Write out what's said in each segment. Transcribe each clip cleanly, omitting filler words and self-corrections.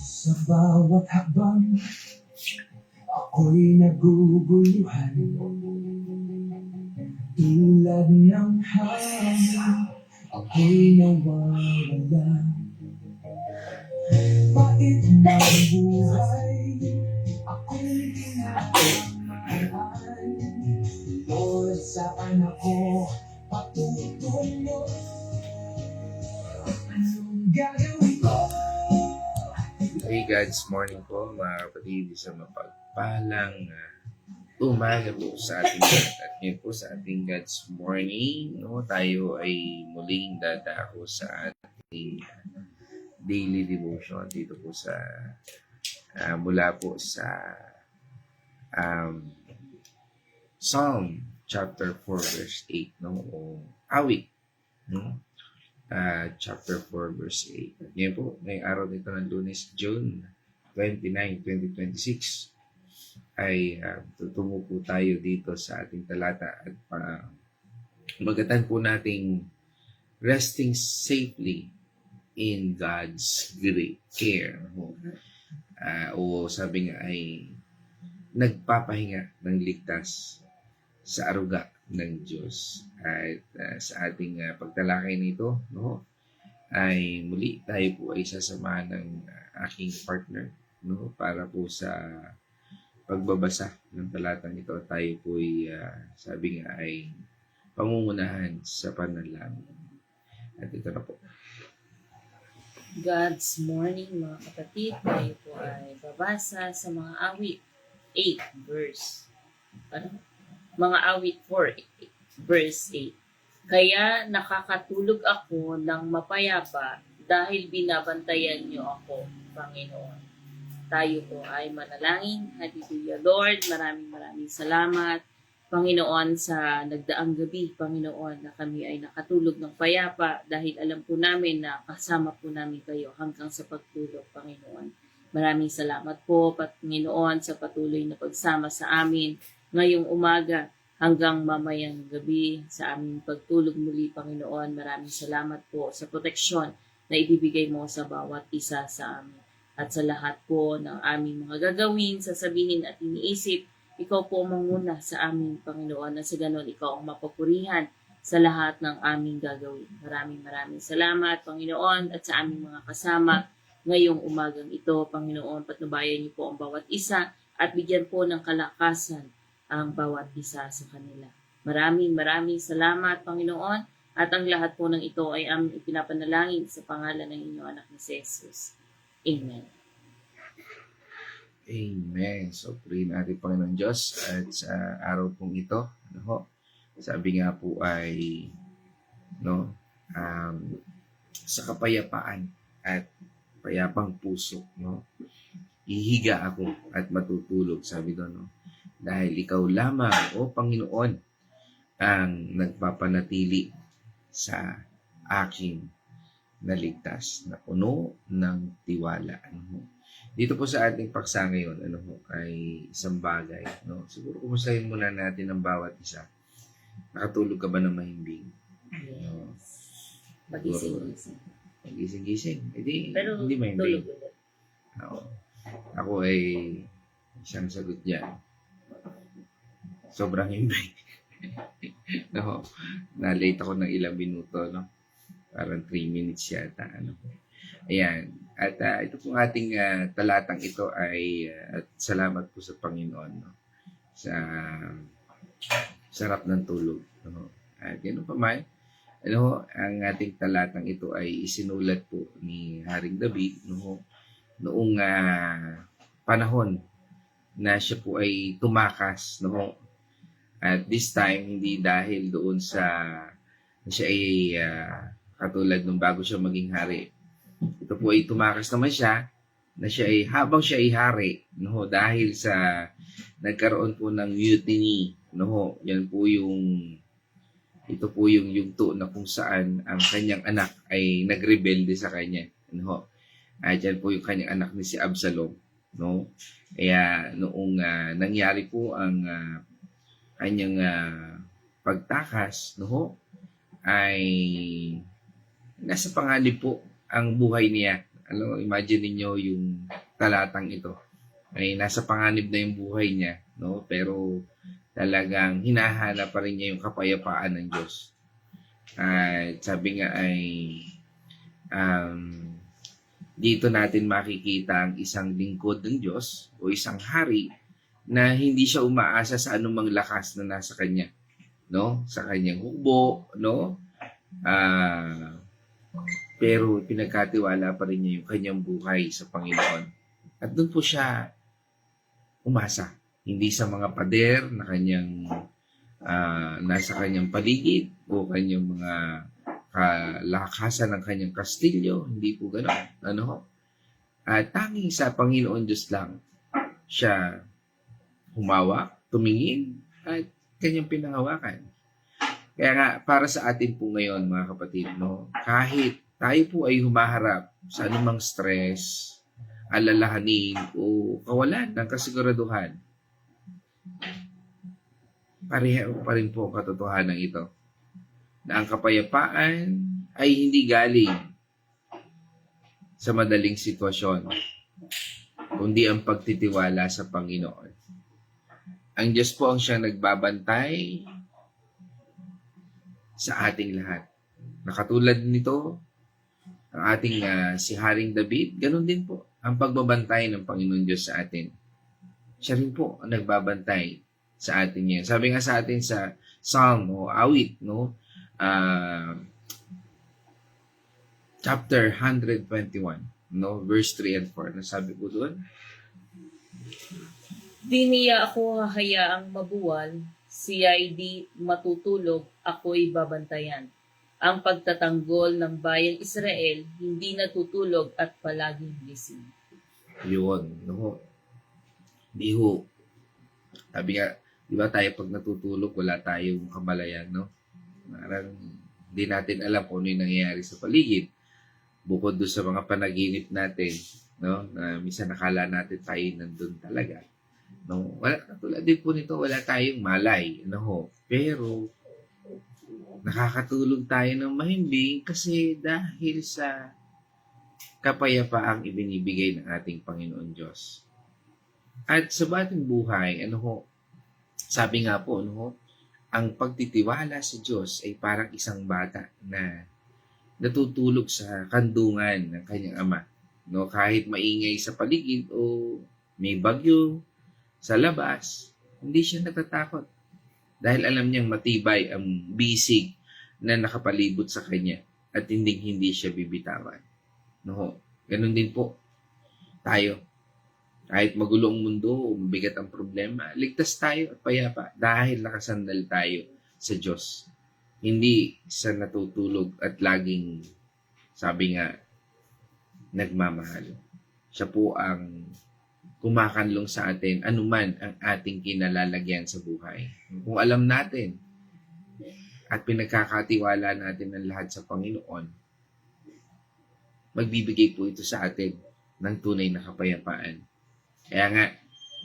Sa bawat hakbang, ako'y naguguluhan. Tulad ng hangin, ako'y nawawala. Pait ng buhay, ako'y kinakalaan. Lord, saan ako patutungo? Anong gagawin ko? Hey God's morning po mga kapatid, sa mapagpalang umaga po sa ating lahat. At ngayon po sa ating God's morning, tayo ay muling dadako sa ating daily devotion dito po sa mula po sa Psalm chapter 4 verse 8, o awit, chapter 4 verse 8. At ngayon po, ngayong araw nito ng Lunes, June 29, 2026, ay tutungo po tayo dito sa ating talata at magatan po nating resting safely in God's great care. O sabi nga ay nagpapahinga ng ligtas sa aruga ng Diyos. At sa ating pagtalakay nito, ay muli tayo po ay sasamahan ng aking partner, para po sa pagbabasa ng talatang ito. Tayo po ay sabi nga ay pangungunahan sa panalangin. At ito na po. God's morning mga kapatid, tayo po ay babasa sa mga awit 8 verse. Mga awit 4 verse 8. Kaya nakakatulog ako ng mapayapa dahil binabantayan niyo ako, Panginoon. Tayo po ay manalangin. Hallelujah, Lord. Maraming salamat, Panginoon, sa nagdaang gabi, Panginoon, na kami ay nakatulog ng payapa dahil alam po namin na kasama po namin kayo hanggang sa pagtulog, Panginoon. Maraming salamat po, Panginoon, sa patuloy na pagsama sa amin ngayong umaga hanggang mamayang gabi sa aming pagtulog muli, Panginoon. Maraming salamat po sa proteksyon na ibibigay mo sa bawat isa sa amin. At sa lahat po ng aming mga gagawin, sasabihin at iniisip, ikaw po manguna sa amin, Panginoon, na sa ganon ikaw ang mapupurihan sa lahat ng aming gagawin. Maraming salamat, Panginoon, at sa aming mga kasama ngayong umagang ito, Panginoon. Patnubayan niyo po ang bawat isa at bigyan po ng kalakasan ang bawat isa sa kanila. Maraming salamat, Panginoon, at ang lahat po ng ito ay aming ipinapanalangin sa pangalan ng inyong anak na si Jesus. Amen. Amen. So, purihin natin, Panginoon Diyos, at sa araw pong ito, sabi nga po ay, sa kapayapaan at payapang puso, ihiga ako at matutulog, sabi doon, dahil ikaw lamang, O Panginoon, ang nagpapanatili sa aking naligtas na puno ng tiwala. Dito po sa ating paksa ngayon, ay isang bagay. Siguro kumustahin muna natin ang bawat isa. Nakatulog ka ba ng mahimbing? Yes. Magising-gising. Magising-gising. Pero hindi mahimbing. tulog ulit. Ako ay isang sagot dyan. Sobrang himbing. Na-late ako ng ilang minuto, parang 3 minutes yata. Ayan. At ito pong ating talatang ito ay at salamat po sa Panginoon, sa sarap ng tulog. At ganoon pa man, ang ating talatang ito ay isinulat po ni Haring David noong panahon na siya po ay tumakas. At this time, hindi dahil doon sa siya ay katulad nung bago siya maging hari. Ito po ay tumakas naman siya na siya ay habang siya ay hari, dahil sa nagkaroon po ng mutiny, yan po ito po yung yugto na kung saan ang kanyang anak ay nagrebelde sa kanya, at yan po yung kanyang anak ni si Absalom, kaya noong nangyari po ang kanyang pagtakas, ay nasa panganib po ang buhay niya, Alam mo, imagine niyo yung talatang ito ay nasa panganib na yung buhay niya, no? Pero talagang hinahanap pa rin niya yung kapayapaan ng Diyos. At sabi nga ay um, dito natin makikita ang isang lingkod ng Diyos o isang hari na hindi siya umaasa sa anumang lakas na nasa kanya, no? Sa kanyang hukbo, no? Pero pinagkatiwala pa rin niya yung kanyang buhay sa Panginoon. At doon po siya umasa. Hindi sa mga pader na kanyang nasa kanyang paligid o kanyang mga kalakasan ng kanyang kastilyo. Hindi po gano'n. Ano ho? At tanging sa Panginoon Diyos lang siya humawak, tumingin, at kanyang pinangawakan. Kaya nga, para sa atin po ngayon, mga kapatid, no, kahit tayo po ay humaharap sa anumang stress, alalahanin, o kawalan ng kasiguraduhan, pareho pa rin po ang katotohanan ito, na ang kapayapaan ay hindi galing sa madaling sitwasyon, kundi ang pagtitiwala sa Panginoon. Ang Diyos po ang siyang nagbabantay sa ating lahat. Nakatulad nito, ang ating si Haring David, ganun din po ang pagbabantay ng Panginoon Diyos sa atin. Siya rin po ang nagbabantay sa atin yan. Sabi nga sa atin sa Psalm o awit, no? Chapter 121, no? Verse 3 and 4. Nasabi po doon, Di niya ako hahayaang mabuwal, siya'y di matutulog, ako'y babantayan. Ang pagtatanggol ng bayang Israel, hindi natutulog at palaging gising. yun, no? Di ho. Sabi nga, di ba tayo pag natutulog, wala tayong kamalayan, no? Parang di natin alam kung ano yung nangyayari sa paligid. Bukod doon sa mga panaginip natin, no? Na minsan nakala natin tayo nandun talaga. No, wala, katulad din po nito, wala tayong malay, ano ho. Pero nakakatulog tayo ng mahimbing kasi dahil sa kapayapaang ibinibigay ng ating Panginoon Diyos. At sa bating buhay, ano ho, sabi nga po, ano ho, ang pagtitiwala sa Diyos ay parang isang bata na natutulog sa kandungan ng kanyang ama. No, kahit maingay sa paligid o may bagyo sa labas, hindi siya natatakot. Dahil alam niyang matibay ang bisig na nakapalibot sa kanya at hindi siya bibitawan. No, ganun din po tayo. Kahit magulo ang mundo o mabigat ang problema, ligtas tayo at payapa dahil nakasandal tayo sa Diyos. Hindi sa natutulog at laging, sabi nga, nagmamahal. Siya po ang kumakanlong sa atin anuman ang ating kinalalagyan sa buhay. Kung alam natin at pinagkakatiwala natin ang lahat sa Panginoon, magbibigay po ito sa atin ng tunay na kapayapaan. Kaya nga,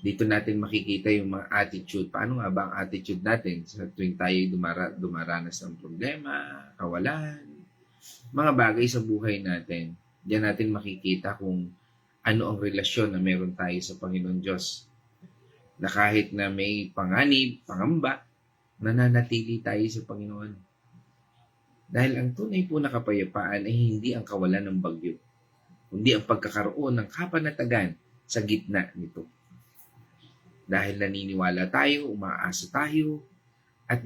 dito natin makikita yung mga attitude. Paano nga ba ang attitude natin sa tuwing tayo dumaranas ng problema, kawalan, mga bagay sa buhay natin. Diyan natin makikita kung ano ang relasyon na meron tayo sa Panginoon Diyos. Na kahit na may panganib, pangamba, nananatili tayo sa Panginoon. Dahil ang tunay po na kapayapaan ay hindi ang kawalan ng bagyo, kundi ang pagkakaroon ng kapanatagan sa gitna nito. Dahil naniniwala tayo, umaasa tayo, at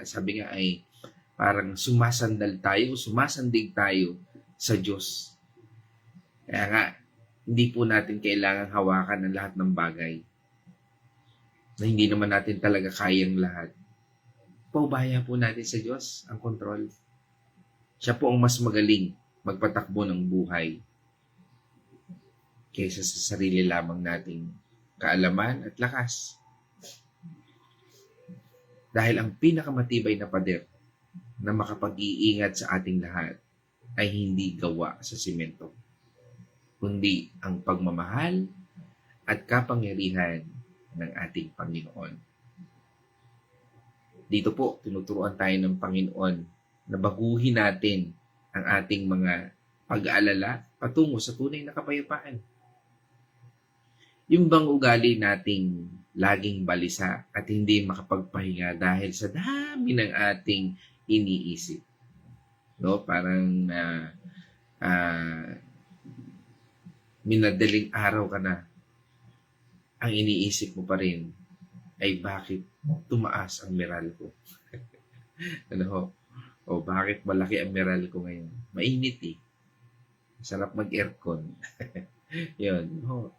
sabi nga ay parang sumasandal tayo, sumasandig tayo sa Diyos. Kaya nga, hindi po natin kailangang hawakan ng lahat ng bagay na hindi naman natin talaga kayang lahat. Paubaya po natin sa Diyos ang kontrol. Siya po ang mas magaling magpatakbo ng buhay kaysa sa sarili lamang nating kaalaman at lakas. Dahil ang pinakamatibay na pader na makapag-iingat sa ating lahat ay hindi gawa sa simento, kundi ang pagmamahal at kapangyarihan ng ating Panginoon. Dito po, tinuturuan tayo ng Panginoon na baguhin natin ang ating mga pag-aalala patungo sa tunay na kapayapaan. Yung bang ugali nating laging balisa at hindi makapagpahinga dahil sa dami ng ating iniisip. No? Parang minadaling araw ka na, ang iniisip mo pa rin ay bakit tumaas ang Meralco. Ano ho? O bakit malaki ang Meralco ngayon? Mainit eh. Sarap mag-aircon. Yun. Ho.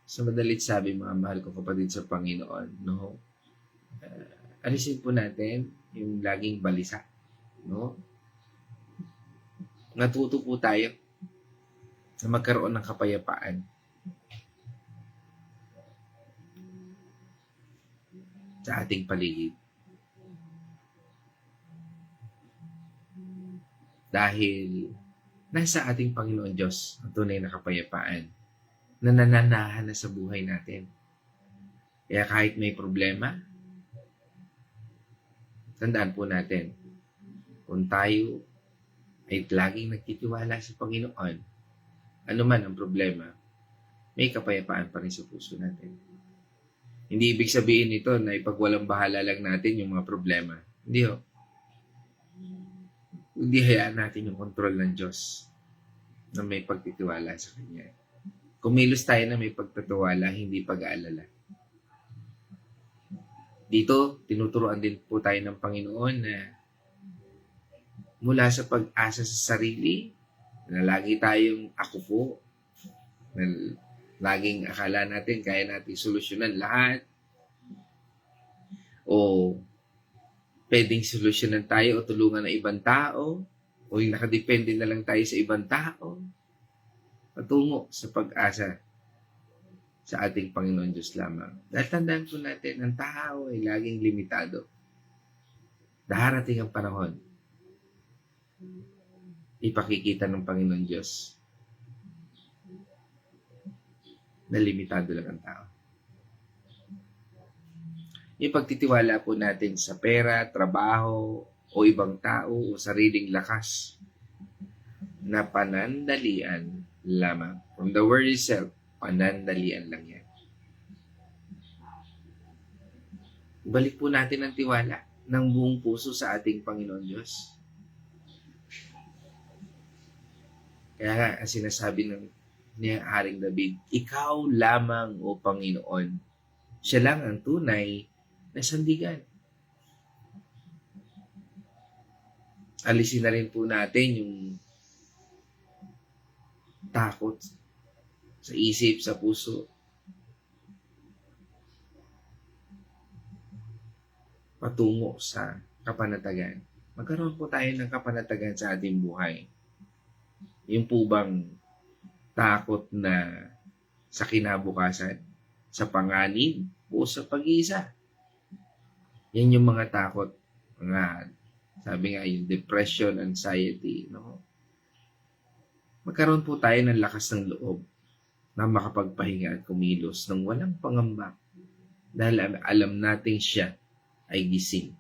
Sa madalit sabi, mga mahal ko kapatid sa Panginoon, no? Alisin po natin yung laging balisa. No? Natuto po tayo na magkaroon ng kapayapaan sa ating paligid. Dahil nasa ating Panginoon Diyos ang tunay na kapayapaan na nananahan na sa buhay natin. Kaya kahit may problema, tandaan po natin, kung tayo ay laging nagtitiwala sa Panginoon, ano man ang problema, may kapayapaan pa rin sa puso natin. Hindi ibig sabihin nito na ipagwalang bahala lang natin yung mga problema. Hindi ho. Hindi hayaan natin yung kontrol ng Diyos na may pagtitiwala sa Kanya. Kumilos tayo na may pagtatiwala, hindi pag-aalala. Dito, tinuturoan din po tayo ng Panginoon na mula sa pag-asa sa sarili, na lagi tayong ako po, na laging akala natin kaya natin solusyonan lahat, o pwedeng solusyonan tayo o tulungan ng ibang tao, o yung nakadepende na lang tayo sa ibang tao, patungo sa pag-asa sa ating Panginoon Diyos lamang. Dahil tandaan po natin, ang tao ay laging limitado. Darating ang panahon, ipakikita ng Panginoon Diyos na limitado lang ang tao. Yung pagtitiwala po natin sa pera, trabaho, o ibang tao, o sariling lakas na panandalian lamang. From the word itself, panandalian lang yan. Balik po natin ang tiwala ng buong puso sa ating Panginoon Diyos. Kaya nga, ang sinasabi ni Haring David, ikaw lamang o Panginoon. Siya lang ang tunay na sandigan. Alisin na rin po natin yung takot sa isip, sa puso. Patungo sa kapanatagan. Magkaroon po tayo ng kapanatagan sa ating buhay. Yung po bang takot na sa kinabukasan, sa panganib, o sa pag-iisa? Yan yung mga takot, mga sabi nga yung depression, anxiety, no? Magkaroon po tayo ng lakas ng loob na makapagpahinga at kumilos ng walang pangamba dahil alam natin siya ay gising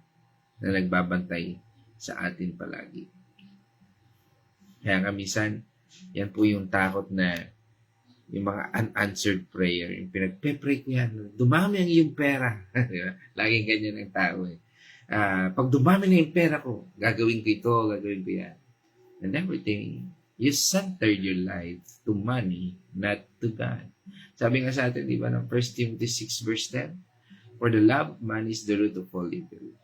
na nagbabantay sa atin palagi. Kaya nga minsan, yan po yung takot na yung mga unanswered prayer, yung pinagpe-pray ko yan, dumami ang iyong pera. Laging ganyan ang tao eh. Pag dumami na yung pera ko, gagawin ko ito, gagawin ko yan. And everything, you centered your life to money, not to God. Sabi nga sa atin, di ba, ng 1 Timothy 6 verse 10, for the love of money is the root of all evil.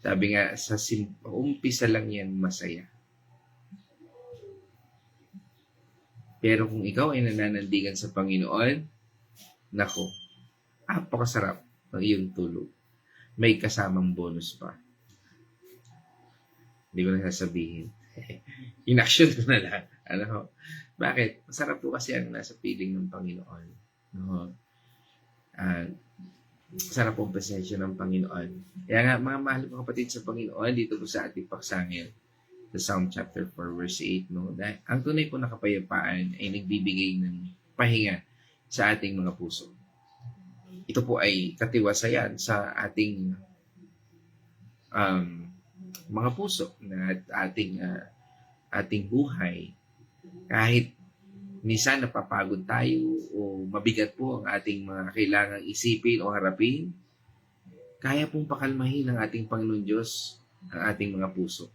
Sabi nga, sa umpisa lang yan masaya. Pero kung ikaw ay nananandigan sa Panginoon, nako, apakasarap ng iyong tulog. May kasamang bonus pa. Hindi ko na sasabihin. In-action ko na lang. Ano? Bakit? Masarap po kasi ang nasa piling ng Panginoon. No? Masarap po ang presensya ng Panginoon. Kaya nga, mga mahal mga kapatid sa Panginoon, dito po sa ating paksangil, sa Psalm chapter 4, verse 8, no? Dahil ang tunay po na kapayapaan ay nagbibigay ng pahinga sa ating mga puso. Ito po ay katiwasayan sa ating mga puso na ating buhay. Kahit minsan napapagod tayo o mabigat po ang ating mga kailangang isipin o harapin, kaya pong pakalmahin ng ating Panginoon Diyos ang ating mga puso.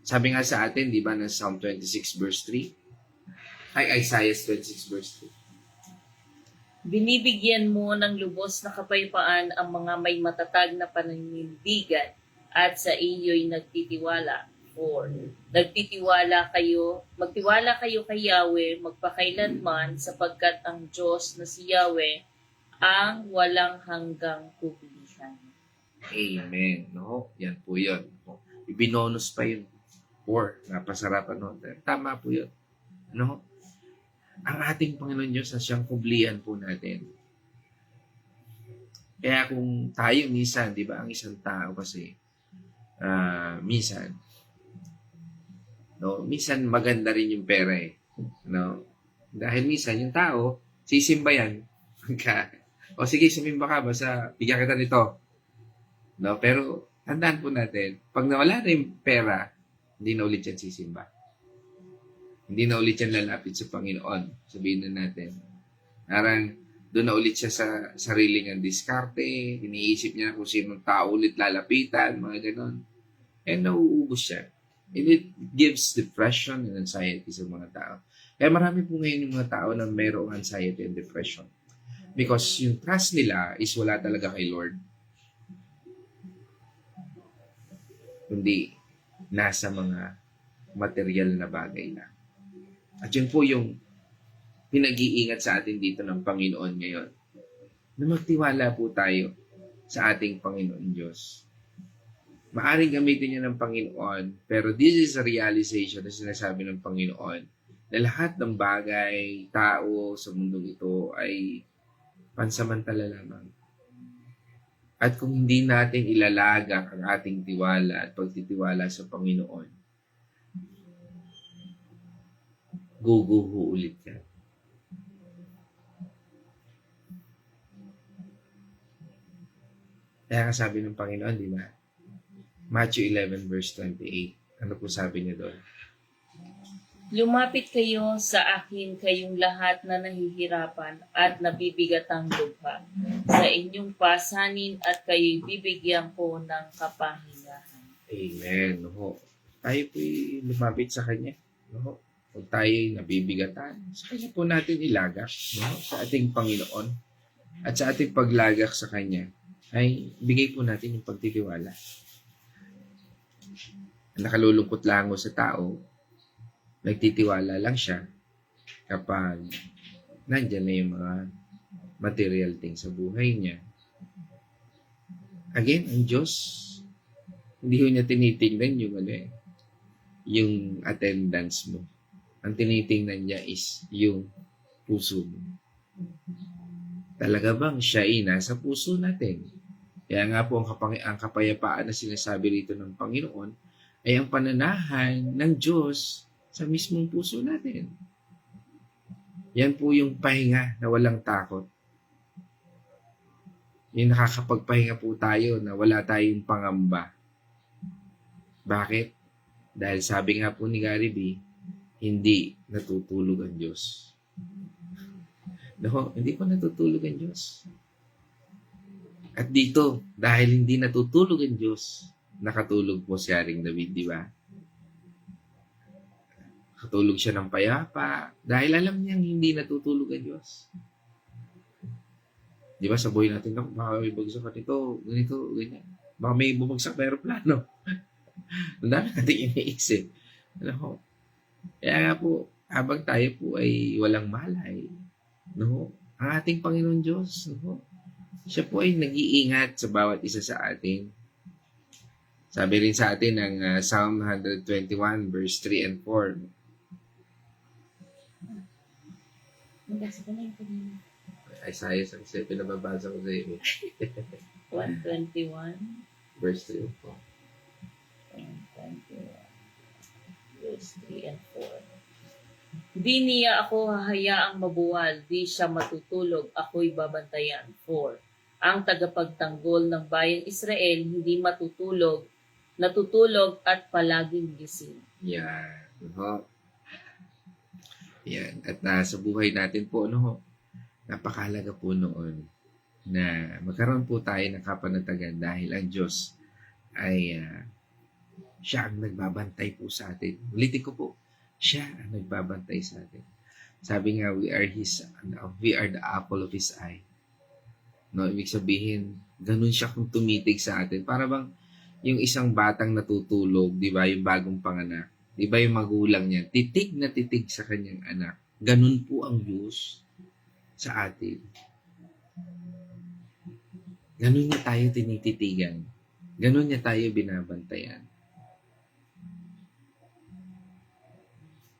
Sabi nga sa atin, di ba, ng Psalm 26 verse 3? Isaiah 26 verse 3. Binibigyan mo ng lubos na kapayapaan ang mga may matatag na paninindigan at sa iyo'y nagtitiwala. 4. Magtiwala kayo kay Yahweh magpakailanman sapagkat ang Diyos na si Yahweh ang walang hanggang publihan. Amen. No? Yan po yun. No? Ibinonus pa yun. 4. Napasarapan. No? Tama po yun. No? Ang ating Panginoon Diyos na siyang kublihan po natin. Kaya kung tayo minsan, di ba, ang isang tao kasi, minsan maganda rin yung pera eh. No? Dahil minsan yung tao, sisimba yan. O sige, sumimba ka, basta bigyan kita nito. No? Pero, tandaan po natin, pag nawala na yung pera, hindi na ulit yan sisimba. Hindi na ulit yan lalapit sa Panginoon. Sabihin na natin. Parang doon na ulit siya sa sariling ang diskarte. Iniisip niya kung sinong tao ulit lalapitan, mga ganon. And nauubos siya. And it gives depression and anxiety sa mga tao. Kaya marami po ngayon yung mga tao na mayroong anxiety and depression. Because yung trust nila is wala talaga kay Lord. Kundi nasa mga material na bagay na. At yun po yung pinag-iingat sa atin dito ng Panginoon ngayon. Na magtiwala po tayo sa ating Panginoon Diyos. Maaring gamitin niya ng Panginoon, pero this is a realization na sinasabi ng Panginoon na lahat ng bagay, tao sa mundong ito ay pansamantala lamang. At kung hindi natin ilalagak ang ating tiwala at pagtitiwala sa Panginoon, guguho ulit yan. Kaya sabi ng Panginoon, di ba? Matthew 11 verse 28. Ano po sabi niya doon? Lumapit kayo sa akin kayong lahat na nahihirapan at nabibigatang lubha sa inyong pasanin at kayo'y bibigyan ko ng kapahingahan. Amen. No? Tayo po'y lumapit sa Kanya. No? Kung tayo'y nabibigatan, sa Kanya po natin ilagak. No? Sa ating Panginoon. At sa ating paglagak sa Kanya, ay bigay po natin yung pagtitiwala. Nakalulungkot lang sa tao, nagtitiwala lang siya kapag nandyan na yung mga material things sa buhay niya. Again, ang Diyos, hindi niya tinitingnan yung attendance mo. Ang tinitingnan niya is yung puso mo. Talaga bang siya ay nasa puso natin? Kaya nga po ang kapayapaan na sinasabi rito ng Panginoon ay ang pananahan ng Diyos sa mismong puso natin. Yan po yung pahinga na walang takot. Yung nakakapagpahinga po tayo na wala tayong pangamba. Bakit? Dahil sabi nga po ni Gary B, hindi natutulog ang Diyos. No, hindi po natutulog ang Diyos. At dito, dahil hindi natutulog ang Diyos, nakatulog po si Haring David, di ba? Katulog siya ng payapa dahil alam niyang hindi natutulog ang Diyos. Di ba sa buhay natin, baka may bagsak at ito, ganito, ganyan. Baka may bumagsak na aeroplano. Ang dami natin iniisip. Ano? Kaya nga po, habang tayo po ay walang malay, no? Ang ating Panginoon Diyos, no? Siya po ay nag-iingat sa bawat isa sa atin. Sabi rin sa atin ng Psalm 121 verse 3 and 4. Isaiah sa kasi pinababasa ko sa iyo. 121 verse 3 and 4. 121 verse 3 and 4. Di niya ako hahayaang mabuwal, di siya matutulog, ako'y babantayan. 4. Ang tagapagtanggol ng bayang Israel hindi matutulog natutulog at palaging gising. Yan. No? Yan. At sa buhay natin po, no, napakahalaga po noon na magkaroon po tayo ng kapanatagan dahil ang Diyos ay siya ang nagbabantay po sa atin. Ulitin ko po, siya ang nagbabantay sa atin. Sabi nga, we are the apple of His eye. No, ibig sabihin, ganun siya kung tumitig sa atin. Para bang yung isang batang natutulog, di ba, yung bagong panganak, di ba yung magulang niya, titig na titig sa kanyang anak. Ganun po ang Diyos sa atin. Ganun niya tayo tinititigan. Ganun niya tayo binabantayan.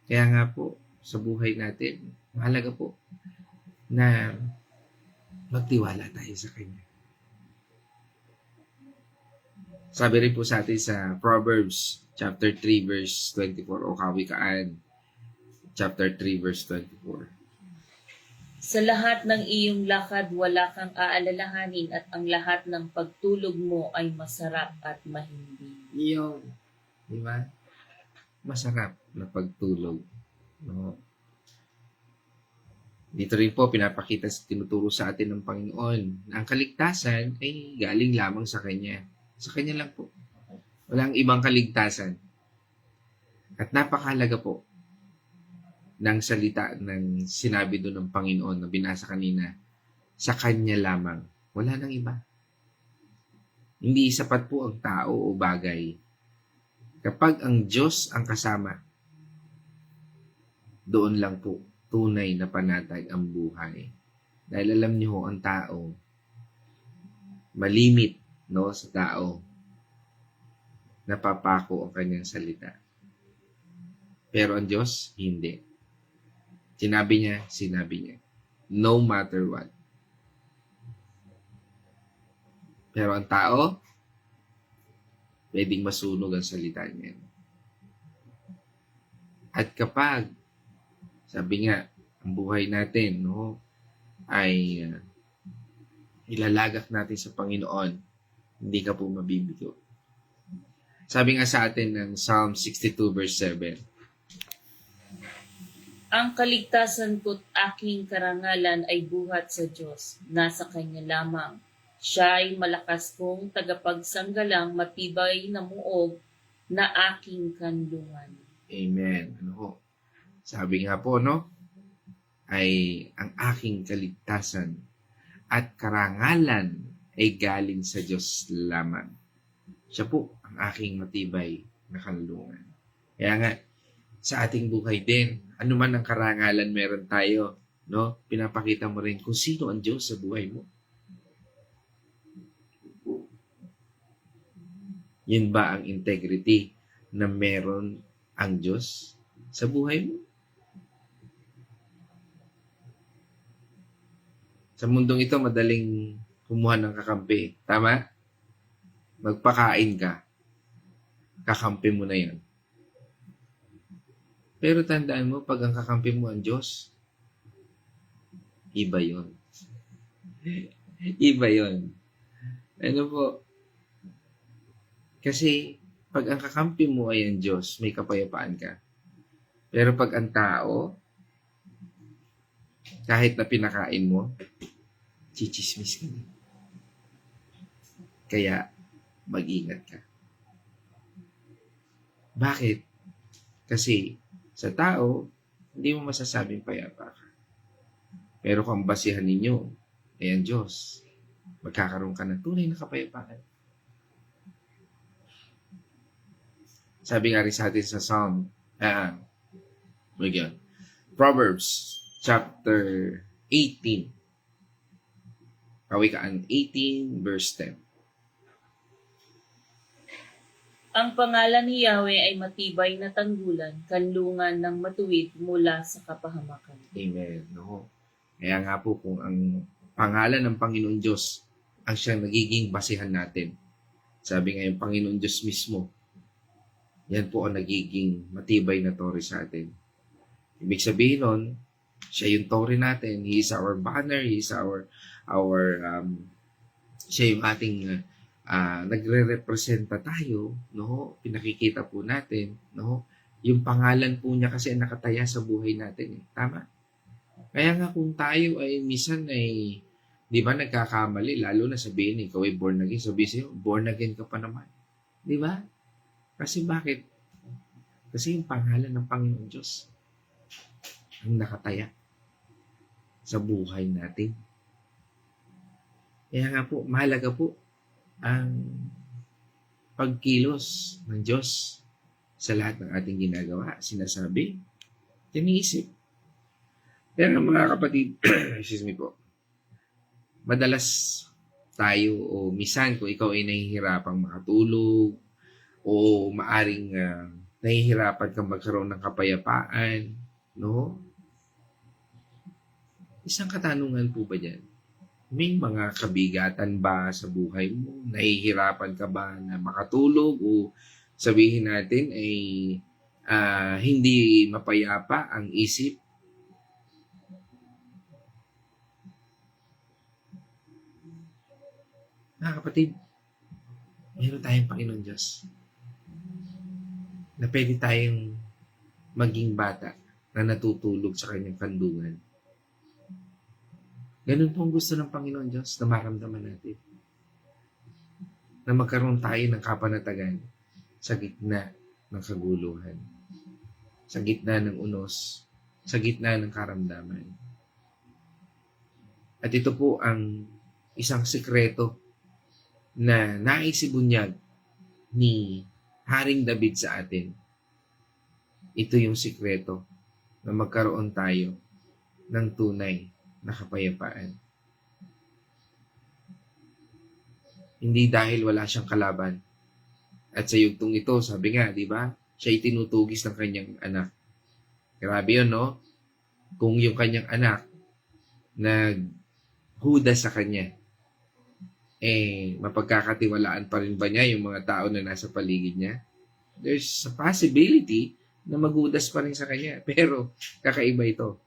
Kaya nga po, sa buhay natin, mahalaga po na magtiwala tayo sa Kanya. Sabi rin po sa atin sa Proverbs chapter 3 verse 24 o Kawikaan chapter 3 verse 24. Sa lahat ng iyong lakad, wala kang aalalahanin at ang lahat ng pagtulog mo ay masarap at mahimbing. Yung, di ba? Masarap na pagtulog. No? Dito rin po pinapakita, tinuturo sa atin ng Panginoon na ang kaligtasan ay galing lamang sa Kanya. Sa Kanya lang po. Walang ibang kaligtasan. At napakahalaga po ng salita ng sinabi doon ng Panginoon na binasa kanina, sa Kanya lamang. Wala nang iba. Hindi sapat po ang tao o bagay. Kapag ang Diyos ang kasama, doon lang po tunay na panatag ang buhay. Dahil alam niyo ho, ang tao, malimit, no, sa tao, napapako ang kanyang salita. Pero ang Diyos, hindi. Sinabi niya. No matter what. Pero ang tao, pwedeng masunog ang salita niya. At kapag, sabi nga, ang buhay natin, no, ay ilalagak natin sa Panginoon, hindi ka po mabibigo. Sabi nga sa atin ng Psalm 62 verse 7, Ang kaligtasan ko't aking karangalan ay buhat sa Diyos. Nasa Kanya lamang. Siya ay malakas kong tagapagsanggalang matibay na muog na aking kanlungan. Amen. Ano ho? Sabi nga po, no, ay ang aking kaligtasan at karangalan ay galing sa Diyos lamang. Siya po ang aking matibay na kanlungan. Kaya nga, sa ating buhay din, ano man ang karangalan meron tayo, no? Pinapakita mo rin kung sino ang Diyos sa buhay mo. Yun ba ang integrity na meron ang Diyos sa buhay mo? Sa mundong ito, madaling kumuha ng kakampi. Tama? Magpakain ka. Kakampi mo na yan. Pero tandaan mo, pag ang kakampi mo ang Diyos, iba yon. Iba yon. Ano po? Kasi, pag ang kakampi mo ay ang Diyos, may kapayapaan ka. Pero pag ang tao, kahit na pinakain mo, chichismis ka na. Kaya, mag-ingat ka. Bakit? Kasi, sa tao, hindi mo masasabing payapa ka. Pero kung basihan ninyo, ay ang Diyos, magkakaroon ka ng tunay na kapayapaan. Sabi nga rin sa atin sa Psalm, Proverbs chapter 18. Kawikaan 18 verse 10. Ang pangalan ni Yahweh ay matibay na tanggulan, kanlungan ng matuwid mula sa kapahamakan. Amen. No? Kaya nga po kung ang pangalan ng Panginoon Diyos ang siyang nagiging basihan natin. Sabi nga yung Panginoon Diyos mismo, yan po ang nagiging matibay na tore sa atin. Ibig sabihin nun, siya yung tore natin. He is our banner. He is siya yung ating nagre-representa tayo, no? Pinakikita po natin, no? Yung pangalan po niya kasi nakataya sa buhay natin, eh. Tama? Kaya nga kung tayo ay minsan ay, di ba, nagkakamali, lalo na sabihin, ikaw ay born again, sabihin sa'yo, born again ka pa naman. Di ba? Kasi bakit? Kasi yung pangalan ng Panginoon Diyos ang nakataya sa buhay natin. Kaya nga po, mahalaga po ang pagkilos ng Diyos sa lahat ng ating ginagawa, sinasabi, tiniisip. Kaya nga mga kapatid, excuse me po, madalas tayo o minsan kung ikaw ay nahihirapang makatulog o maaring nahihirapan kang magkaroon ng kapayapaan, no? Isang katanungan po ba dyan? May mga kabigatan ba sa buhay mo? Nahihirapan ka ba na makatulog o sabihin natin ay hindi mapayapa ang isip? Mga kapatid, mayroon tayong Panginoon Diyos na pwede tayong maging bata na natutulog sa kanyang kandungan. Ganun po ang gusto ng Panginoon Diyos na maramdaman natin. Na magkaroon tayo ng kapanatagan sa gitna ng kaguluhan, sa gitna ng unos, sa gitna ng karamdaman. At ito po ang isang sikreto na naisibunyag ni Haring David sa atin. Ito yung sikreto na magkaroon tayo ng tunay na kapayapaan. Hindi dahil wala siyang kalaban. At sa yugtong ito, sabi nga, di ba? Siya'y tinutugis ng kanyang anak. Grabe yun, no? Kung yung kanyang anak naghuda sa kanya, mapagkakatiwalaan pa rin ba niya yung mga tao na nasa paligid niya? There's a possibility na maghudas pa rin sa kanya. Pero, kakaiba ito.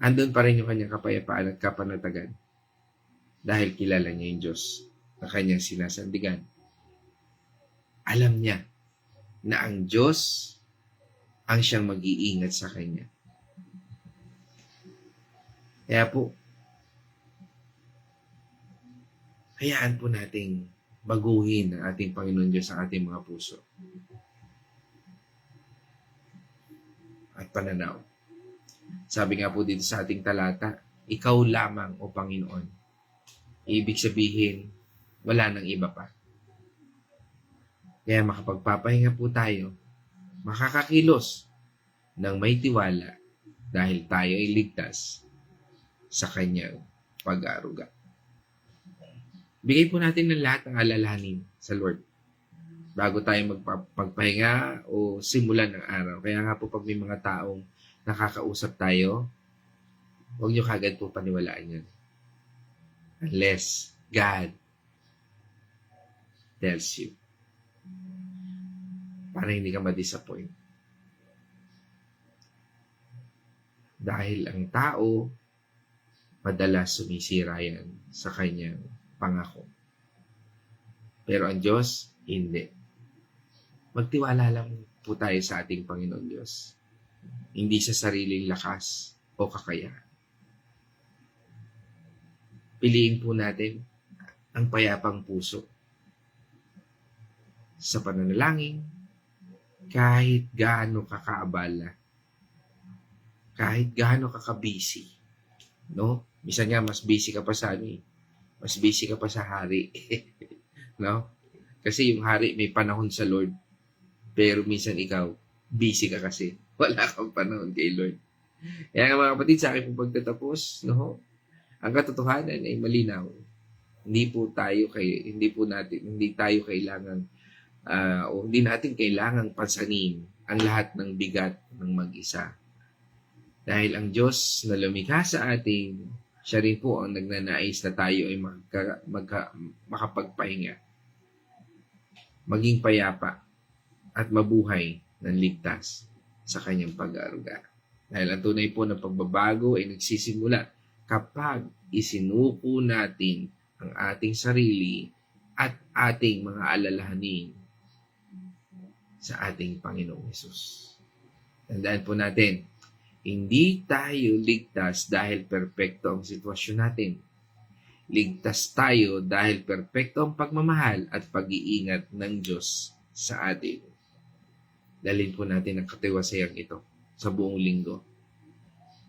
Andun pa rin yung kanyang kapayapaan at kapanatagan. Dahil kilala niya yung Diyos na kanyang sinasandigan. Alam niya na ang Diyos ang siyang mag-iingat sa kanya. Kaya po, hayaan po nating baguhin ang ating Panginoon Diyos sa ating mga puso at pananaw. Sabi nga po dito sa ating talata, ikaw lamang o Panginoon. Ibig sabihin, wala nang iba pa. Kaya makapagpapahinga po tayo, makakakilos ng may tiwala dahil tayo ay ligtas sa kanyang pag-aaruga. Bigay po natin ng lahat ng alalahanin sa Lord bago tayo magpapahinga o simulan ng araw. Kaya nga po pag may mga taong nakakausap tayo, huwag nyo kagad po paniwalaan yan. Unless God tells you. Para hindi ka ma-disappoint. Dahil ang tao, madalas sumisira yan sa kanyang pangako. Pero ang Diyos, hindi. Magtiwala lang po tayo sa ating Panginoon Diyos. Hindi sa sariling lakas o kakayahan. Piliin po natin ang payapang puso sa pananalangin, kahit gaano kakaabala, kahit gaano kakabisi, no? Minsan nga, mas busy ka pa sa mas busy ka pa sa hari, no? Kasi yung hari may panahon sa Lord, pero minsan ikaw, busy ka kasi. Wala kang panahon kay Lord. Kaya nga mga kapatid, sa akin po pagtatapos, no? Ang katotohanan ay malinaw. Hindi natin kailangang pasanin ang lahat ng bigat ng mag-isa. Dahil ang Diyos na lumikha sa atin, siya rin po ang nagnanais na tayo ay makapagpahinga, maging payapa, at mabuhay ng ligtas sa kanyang pag-aaruga. Dahil ang tunay po na pagbabago ay nagsisimula kapag isinuko natin ang ating sarili at ating mga alalahanin sa ating Panginoong Hesus. Tandaan po natin, hindi tayo ligtas dahil perpekto ang sitwasyon natin. Ligtas tayo dahil perpekto ang pagmamahal at pag-iingat ng Diyos sa atin. Dalhin po natin ang katiwasayang ito sa buong linggo.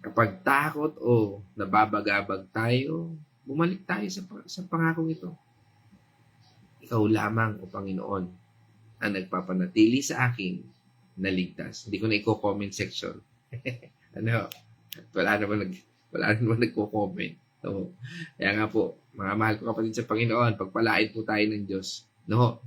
Kapag takot o nababagabag tayo, bumalik tayo sa pangakong ito. Ikaw lamang, O Panginoon, ang nagpapanatili sa akin na ligtas. Hindi ko na i-comment section. Ano? Wala naman nagko-comment. So, kaya nga po, mga mahal ko kapatid sa Panginoon, pagpalain po tayo ng Diyos. No?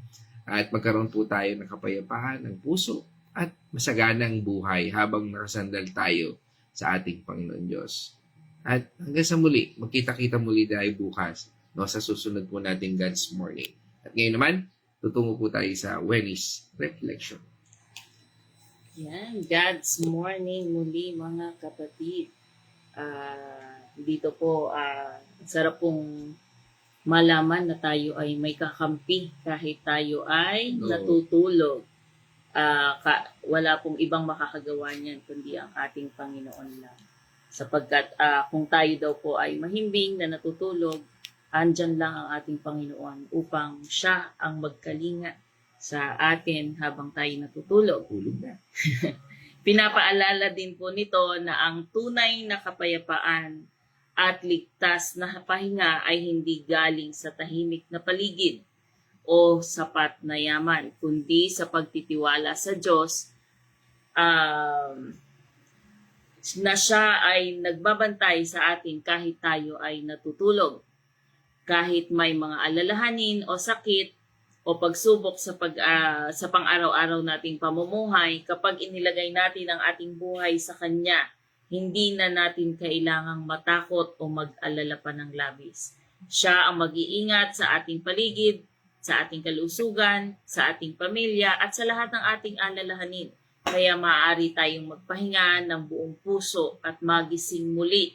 At magkaroon po tayo ng kapayapaan ng puso at masaganang buhay habang nakasandal tayo sa ating Panginoon Diyos. At hanggang sa muli, magkita-kita muli tayo bukas, no, sa susunod po nating God's Morning. At ngayon naman, tutungo po tayo sa Wednesday's Reflection. Yan, God's Morning muli mga kapatid. Dito po, sarap pong malaman na tayo ay may kakampi kahit tayo ay natutulog. Wala pong ibang makakagawa niyan kundi ang ating Panginoon lang. Sapagkat kung tayo daw po ay mahimbing na natutulog, andyan lang ang ating Panginoon upang siya ang magkalinga sa atin habang tayo natutulog. Tulog na. Pinapaalala din po nito na ang tunay na kapayapaan at ligtas na pahinga ay hindi galing sa tahimik na paligid o sapat na yaman, kundi sa pagtitiwala sa Diyos na siya ay nagbabantay sa atin kahit tayo ay natutulog. Kahit may mga alalahanin o sakit o pagsubok sa pang-araw-araw nating pamumuhay, kapag inilagay natin ang ating buhay sa Kanya, hindi na natin kailangang matakot o mag-alala pa ng labis. Siya ang mag-iingat sa ating paligid, sa ating kalusugan, sa ating pamilya, at sa lahat ng ating alalahanin. Kaya maaari tayong magpahinga ng buong puso at magising muli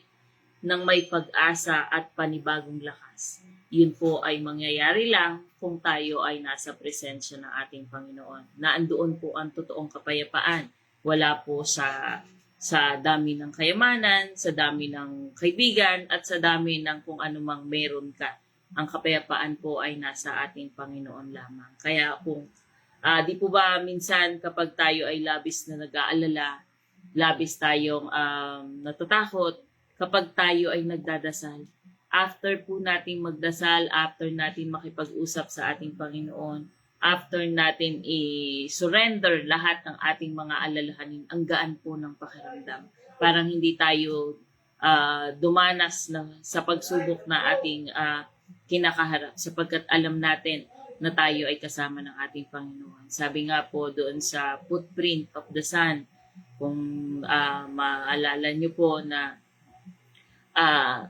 ng may pag-asa at panibagong lakas. Yun po ay mangyayari lang kung tayo ay nasa presensya ng ating Panginoon. Naandoon po ang totoong kapayapaan. Wala po sa dami ng kayamanan, sa dami ng kaibigan, at sa dami ng kung anumang meron ka. Ang kapayapaan po ay nasa ating Panginoon lamang. Kaya kung di po ba minsan kapag tayo ay labis na nag-aalala, labis tayong natatakot, kapag tayo ay nagdadasal, after po nating magdasal, after natin makipag-usap sa ating Panginoon, after natin i-surrender lahat ng ating mga alalahanin, ang gaan po ng pakiramdam. Parang hindi tayo dumanas sa pagsubok na ating kinakaharap sapagkat alam natin na tayo ay kasama ng ating Panginoon. Sabi nga po doon sa footprint of the Son, kung maalala niyo po na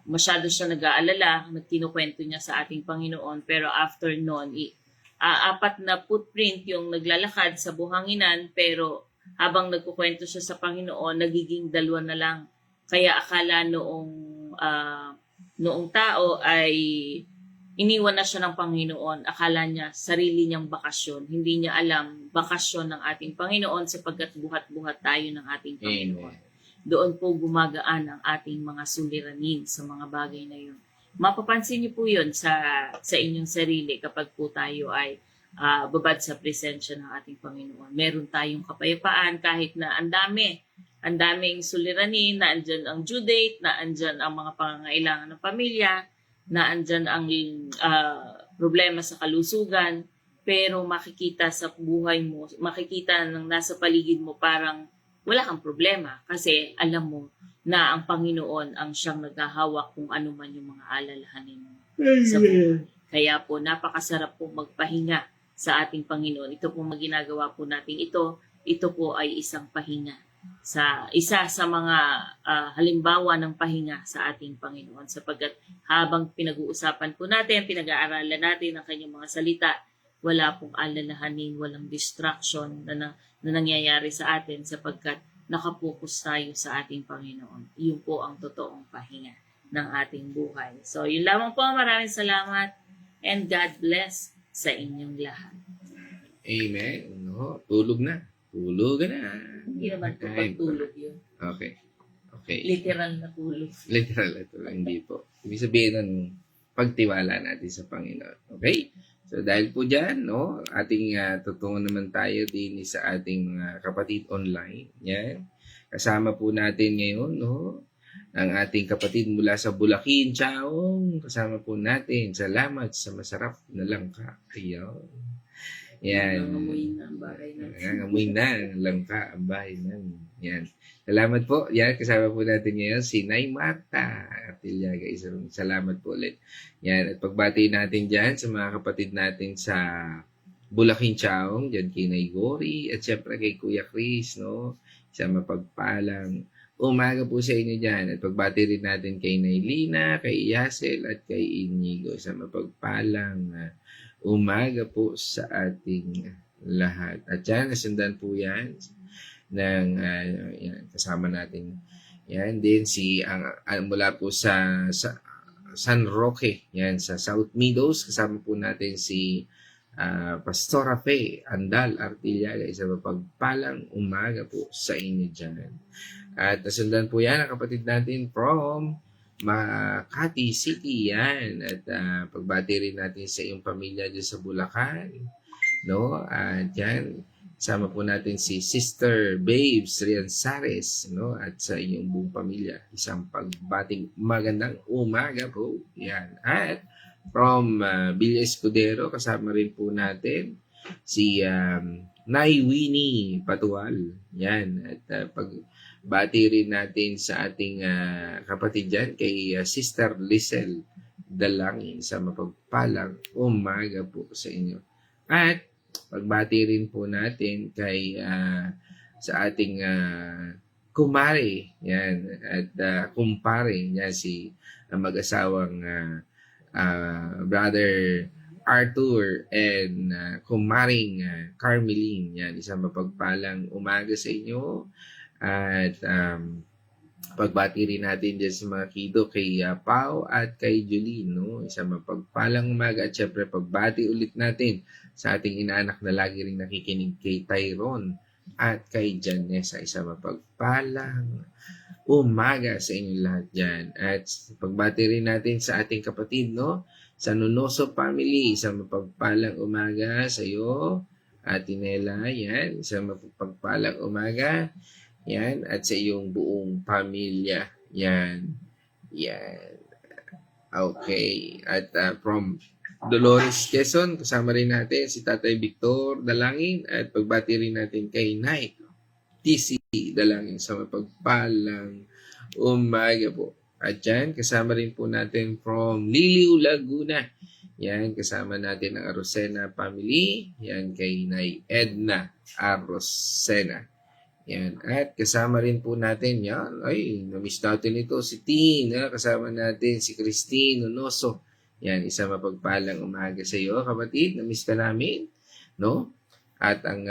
masyado siya nag-aalala, nagkinukwento niya sa ating Panginoon, pero after noon, 4 na footprint yung naglalakad sa buhanginan, pero habang nagkukwento siya sa Panginoon, nagiging 2 na lang. Kaya akala noong tao ay iniwan na siya ng Panginoon. Akala niya sarili niyang bakasyon. Hindi niya alam bakasyon ng ating Panginoon sapagkat buhat-buhat tayo ng ating Panginoon. Doon po gumagaan ang ating mga suliranin sa mga bagay na yun. Mapapansin niyo po yun sa inyong sarili kapag po tayo ay babad sa presensya ng ating Panginoon. Meron tayong kapayapaan kahit na ang daming suliranin, na andyan ang due date, na andyan ang mga pangangailangan ng pamilya, na andyan ang problema sa kalusugan, pero makikita sa buhay mo, makikita ng nasa paligid mo parang wala kang problema kasi alam mo na ang Panginoon ang siyang naghahawak kung ano man yung mga alalahanin mo sa buhay. Kaya po, napakasarap po magpahinga sa ating Panginoon. Ito po ginagawa po natin ito po ay isang pahinga. Isa sa mga halimbawa ng pahinga sa ating Panginoon sapagkat habang pinag-uusapan po natin, pinag-aaralan natin ang kanyang mga salita, wala pong alalahanin, walang distraction na nangyayari sa atin sapagkat nakapokus tayo sa ating Panginoon. Iyon po ang totoong pahinga ng ating buhay. So, yun lamang po. Maraming salamat and God bless. sa inyong lahat. Amen. No, tulog na. Tulog na. Hindi naman po Ay, pagtulog yun. Okay. Okay. Literal na tulog. Literal ito. Hindi po. Ibig sabihin nun, pagtiwala natin sa Panginoon. Okay? So dahil po dyan, no, ating tutungo naman tayo din sa ating mga kapatid online. Yan. Kasama po natin ngayon, no, ang ating kapatid mula sa Bulacan, Chaong. Kasama po natin. Salamat sa masarap na langka. Ayaw. Yan. Nangangamoy na ang bahay natin. Nangangamoy na ang langka ang bahay namin. Yan. Salamat po. Yan, kasama po natin ngayon si Nay Marta Artillaga. Salamat po ulit. Yan, at pagbati natin dyan sa mga kapatid natin sa Bulacan, Chaong, dyan kay Nay Gori, at syempre kay Kuya Chris, no? Sa mapagpalang umaga po sa inyo dyan. At pagbati rin natin kay Nay Lina, kay Yasel, at kay Inigo sa mapagpalang umaga po sa ating lahat. At yan, nasundan po yan ng yan, kasama natin. Yan din si mula po sa San Roque, yan sa South Meadows, kasama po natin si Pastora Fe Andal Artillaga. Isa mapagpalang umaga po sa inyo dyan. At nasundan po yan ang kapatid natin from Makati City, yan. At pagbati rin natin sa iyong pamilya dyan sa Bulacan. No? At yan, sama po natin si Sister Babes Rianzares, no? At sa iyong buong pamilya. Isang pagbating magandang umaga po. Yan. At from Villa Escudero, kasama rin po natin si Nay Winnie Patual. Yan. At pagbati rin natin sa ating kapatid dyan kay Sister Lisel Dalangin sa mapagpalang umaga po sa inyo. At pagbati rin po natin kay sa ating kumare, yan, at kumpare, yan, si mag-asawang Brother Arthur and kumaring Carmeline, yan, isang mapagpalang umaga sa inyo. At pagbati rin natin dyan sa mga kido kay Pao at kay Julene, no? Isang mapagpalang umaga. At syempre pagbati ulit natin sa ating inaanak na lagi rin nakikinig kay Tyrone at kay Janessa. Isang mapagpalang umaga sa inyong lahat dyan. At pagbati rin natin sa ating kapatid, no? Sa Nunoso family, isang mapagpalang umaga sa iyo, Ate Nela, yan. Isang mapagpalang umaga. Yan, at sa iyong buong pamilya. Yan. Yan. Okay. At from Dolores, Quezon, kasama rin natin si Tatay Victor Dalangin at pagbati rin natin kay Nay TC Dalangin sa mapagpalang umaga po. At yan, kasama rin po natin from Liliw, Laguna. Yan, kasama natin ang Arosena family. Yan, kay Nay Edna Arosena. Yan. At kasama rin po natin, yan, ay, namiss natin ito, si Tin, kasama natin si Christine Onoso. Yan, isang mapagpalang umaga sa iyo, kapatid, namiss ka namin, no? At ang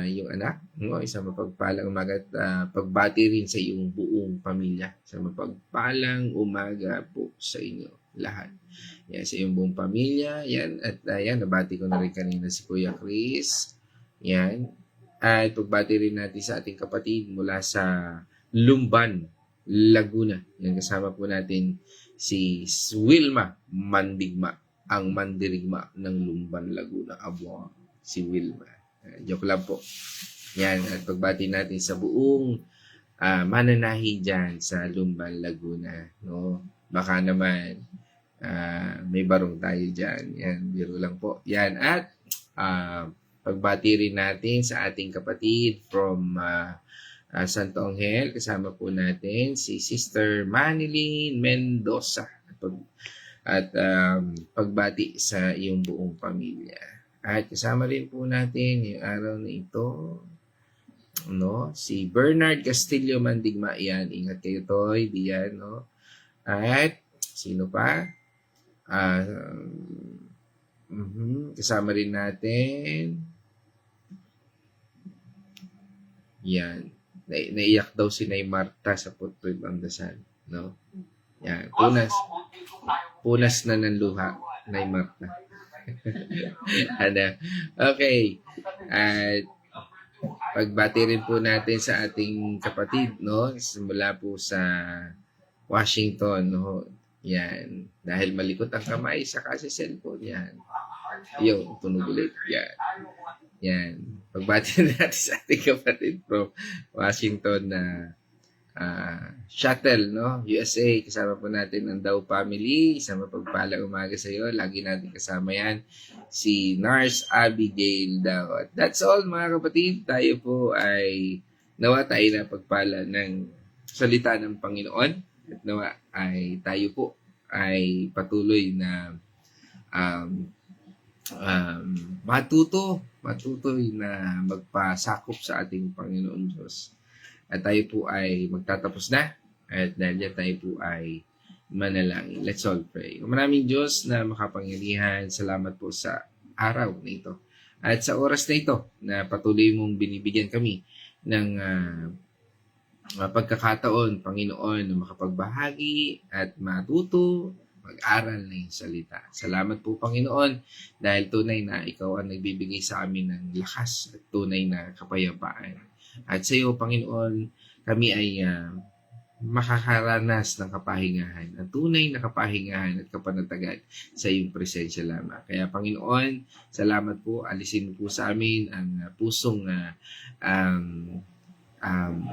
yung anak, no, isang mapagpalang umaga at pagbati rin sa iyong buong pamilya. Isang mapagpalang umaga po sa inyo lahat. Yan, sa iyong buong pamilya, yan, at yan, nabati ko na rin kanina si Kuya Chris. Yan. At pagbati rin natin sa ating kapatid mula sa Lumban, Laguna. Yan, kasama po natin si Wilma Mandigma, ang mandirigma ng Lumban, Laguna. Abo, si Wilma. Joke lang po. Yan, at pagbati natin sa buong mananahi dyan sa Lumban, Laguna. No? Baka naman may barong tayo dyan. Yan, biro lang po. Yan, at pagbati rin natin sa ating kapatid from Santo Angel. Kasama po natin si Sister Manilyn Mendoza. At pagbati sa iyong buong pamilya. At kasama rin po natin yung araw na ito, no? Si Bernard Castillo Mandigma. Yan, ingat kayo, Toy. Diyan, no? At sino pa? Kasama rin natin. Yan. Naiyak daw si Nay Marta sa putrid ang dasal. No? Yan. Punas na ng luha, Nay Marta. Ano? Okay. At pagbati rin po natin sa ating kapatid, no? Simula po sa Washington, no? Yan. Dahil malikot ang kamay sa kasi cellphone, yan. Yung, tunog ulit. Yan. Yan. Pagbati natin sa ating kapatid from Washington na shuttle, no? USA. Kasama po natin ang Daw family. Isang mapagpalang umaga sa iyo. Lagi natin kasama yan. Si Nurse Abigail Daw. At that's all, mga kapatid. Tayo po ay nawa tayo na pagpala ng salita ng Panginoon. At nawa ay tayo po ay patuloy na matutoy na magpasakop sa ating Panginoon Diyos. At tayo po ay magtatapos na. At dahil yan tayo po ay manalangin. Let's all pray. Maraming Diyos na makapangyarihan, salamat po sa araw na ito. At sa oras na ito na patuloy mong binibigyan kami ng pagkakataon, Panginoon, na makapagbahagi at matuto, mag-aral na yung salita. Salamat po, Panginoon, dahil tunay na ikaw ang nagbibigay sa amin ng lakas at tunay na kapayapaan. At sa iyo, Panginoon, kami ay makakaranas ng kapahingahan, ang tunay na kapahingahan at kapanatagan sa iyong presensya lamang. Kaya, Panginoon, salamat po. Alisin mo po sa amin ang pusong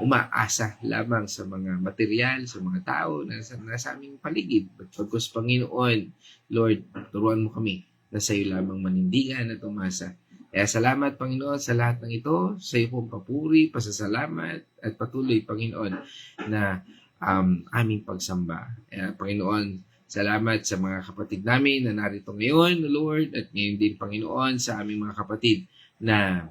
umaasa lamang sa mga material, sa mga tao na nasa aming paligid. At pagkus, Panginoon, Lord, turuan mo kami na sa iyo lamang manindigan at umasa. Kaya salamat, Panginoon, sa lahat ng ito. Sa iyo pong papuri, pasasalamat, at patuloy, Panginoon, na aming pagsamba. Kaya, Panginoon, salamat sa mga kapatid namin na narito ngayon, Lord, at ngayon din, Panginoon, sa aming mga kapatid na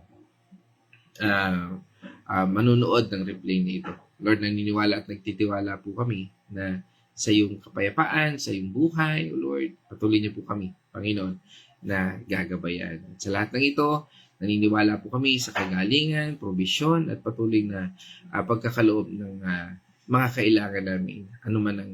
manunood ng replay na ito. Lord, naniniwala at nagtitiwala po kami na sa iyong kapayapaan, sa iyong buhay, O Lord, patuloy niyo po kami, Panginoon, na gagabayan. At sa lahat ng ito, naniniwala po kami sa kagalingan, probisyon, at patuloy na pagkakaloob ng mga kailangan namin, anuman ang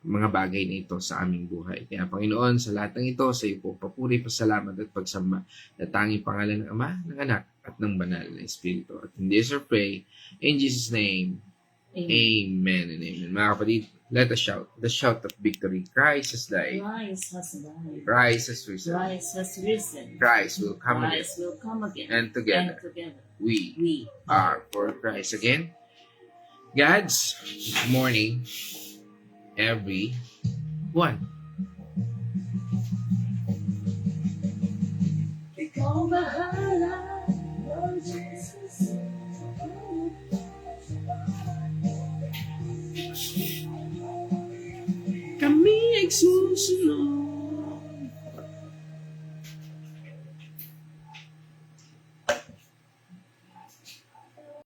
mga bagay na ito sa aming buhay. Kaya Panginoon, sa lahat ng ito, sa iyo po papuri, pasalamat at pagsamba na tanging pangalan ng Ama, ng Anak, at ng Banal na Espiritu. At in this we pray, in Jesus' name, Amen and Amen. Mga kapatid, let us shout, the shout of victory. Christ has died. Christ has died. Christ has risen. Christ has risen. Christ will come again. Christ will come again. And together, we are for Christ again. God's morning, everyone. Ikaw bahala, Lord Jesus. Kami ay susunod.